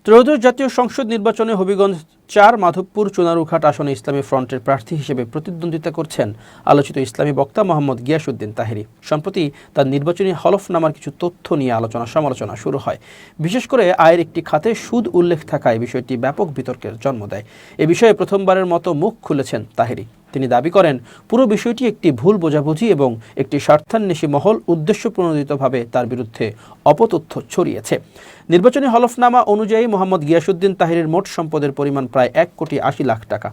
ত্রয়োদশ জাতীয় সংসদ নির্বাচনে হবিগঞ্জ ৪ মাধবপুর চুনারুঘাট আসনে ইসলামী ফ্রন্টের প্রার্থী হিসেবে প্রতিদ্বন্দ্বিতা করছেন আলোচিত ইসলামী বক্তা মোহাম্মদ গিয়াসউদ্দিন তাহেরী। সম্প্রতি তার নির্বাচনী হলফনামার কিছু তথ্য নিয়ে আলোচনা সমালোচনা শুরু হয়। বিশেষ করে আয়ের একটি খাতে সুদ উল্লেখ থাকায় বিষয়টি ব্যাপক বিতর্কের জন্ম দেয়। এ বিষয়ে প্রথমবারের মতো মুখ খুলেছেন তাহেরী। তিনি দাবি করেন, পুরো বিষয়টি একটি ভুল বোঝাবুঝি এবং একটি স্বার্থান্বেষী মহল উদ্দেশ্যপ্রণোদিতভাবে তার বিরুদ্ধে অপতথ্য ছড়িয়েছে। নির্বাচনী হলফনামা অনুযায়ী মোহাম্মদ গিয়াসউদ্দিন তাহেরীর মোট সম্পদের পরিমাণ প্রায় ১,৮০,০০,০০০ টাকা।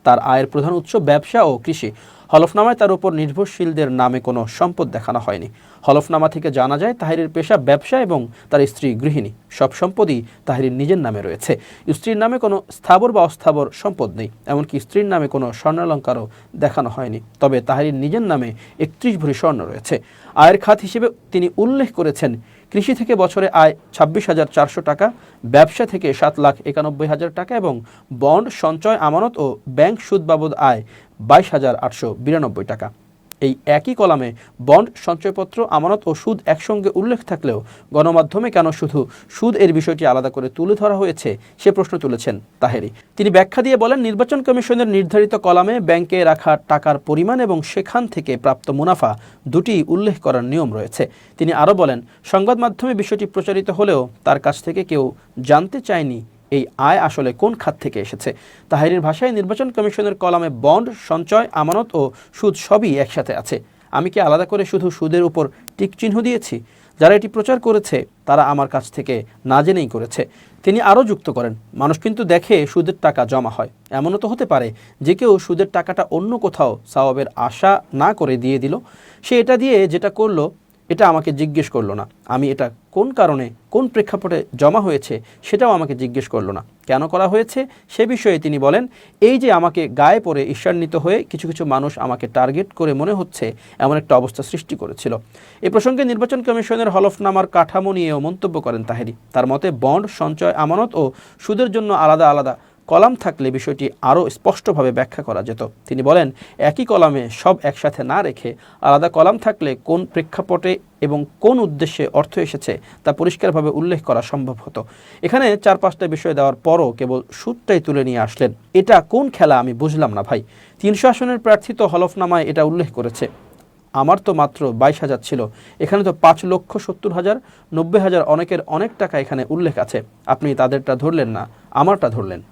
তার আয়ের প্রধান উৎস ব্যবসা ও কৃষি। হলফনামায় তার উপর নির্ভরশীলদের নামে কোনো সম্পদ দেখানো হয়নি। হলফনামা থেকে জানা যায় তাহেরীর পেশা ব্যবসা এবং তার স্ত্রী গৃহিণী। সব সম্পদই তাহেরীর নিজের নামে রয়েছে। স্ত্রীর নামে কোনো স্থাবর বা অস্থাবর সম্পদ নেই। এমনকি স্ত্রীর নামে কোনো স্বর্ণালঙ্কারও দেখানো হয়নি। তবে তাহেরীর নিজের নামে ৩১ ভরি স্বর্ণ রয়েছে। আয়ের খাত হিসেবে তিনি উল্লেখ করেছেন, কৃষি থেকে বছরে আয় ২৬,৪০০ টাকা, ব্যবসা থেকে ৭,৯১,০০০ টাকা এবং বন্ড, সঞ্চয়, আমানত ও ব্যাংক সুদ বাবদ আয় ২২,৮৯২ টাকা। এই একই কলামে বন্ড, সঞ্চয়পত্র, আমানত ও সুদ একসঙ্গে উল্লেখ থাকলেও গণমাধ্যমে কেন শুধু সুদ এর বিষয়টি আলাদা করে তুলে ধরা হয়েছে সে প্রশ্ন তুলেছেন তাহেরী। তিনি ব্যাখ্যা দিয়ে বলেন, নির্বাচন কমিশনের নির্ধারিত কলামে ব্যাংকে রাখা টাকার পরিমাণ এবং সেখান থেকে প্রাপ্ত মুনাফা দুটি উল্লেখ করার নিয়ম রয়েছে। তিনি আরও বলেন, সংবাদ মাধ্যমে বিষয়টি প্রচারিত হলেও তার কাছ থেকে কেউ জানতে চায়নি এই আয় আসলে কোন খাত থেকে এসেছে। তাহেরীর ভাষায়, নির্বাচন কমিশনের কলামে বন্ড, সঞ্চয়, আমানত ও সুদ সবই একসাথে আছে। আমি কি আলাদা করে শুধু সুদের উপর টিক চিহ্ন দিয়েছি? যারা এটি প্রচার করেছে তারা আমার কাছ থেকে না জেনেই করেছে। তিনি আরও যুক্ত করেন, মানুষ কিন্তু দেখে সুদের টাকা জমা হয়। এমনও তো হতে পারে যে কেউ সুদের টাকাটা অন্য কোথাও সওয়াবের আশা না করে দিয়ে দিল। সে এটা দিয়ে যেটা করলো এটা আমাকে জিজ্ঞেস করলো না। আমি এটা কোন কারণে, কোন প্রেক্ষাপটে জমা হয়েছে সেটাও আমাকে জিজ্ঞেস করলো না। কেন করা হয়েছে সে বিষয়ে তিনি বলেন, এই যে আমাকে গায়ে পড়ে ঈর্ষান্বিত হয়ে কিছু কিছু মানুষ আমাকে টার্গেট করে মনে হচ্ছে এমন একটা অবস্থা সৃষ্টি করেছিল। এ প্রসঙ্গে নির্বাচন কমিশনের হলফনামার কাঠামো নিয়েও মন্তব্য করেন তাহেরী। তার মতে, বন্ড, সঞ্চয়, আমানত ও সুদের জন্য আলাদা আলাদা কলাম থাকলে বিষয়টি আরও স্পষ্টভাবে ব্যাখ্যা করা যেত। তিনি বলেন, একই কলামে সব একসাথে না রেখে আলাদা কলাম থাকলে কোন প্রেক্ষাপটে এবং কোন উদ্দেশ্যে অর্থ এসেছে তা পরিষ্কারভাবে উল্লেখ করা সম্ভব হতো। এখানে ৪-৫টা বিষয় দেওয়ার পরও কেবল সুদটাই তুলে নিয়ে আসলেন। এটা কোন খেলা আমি বুঝলাম না ভাই। ৩০০ আসনের প্রার্থী তো হলফনামায় এটা উল্লেখ করেছে। আমার তো মাত্র ২২,০০০ ছিল, এখানে তো ৫,৭০,০০০, ৯০,০০০, অনেকের অনেক টাকা এখানে উল্লেখ আছে। আপনি তাদেরটা ধরলেন না, আমারটা ধরলেন।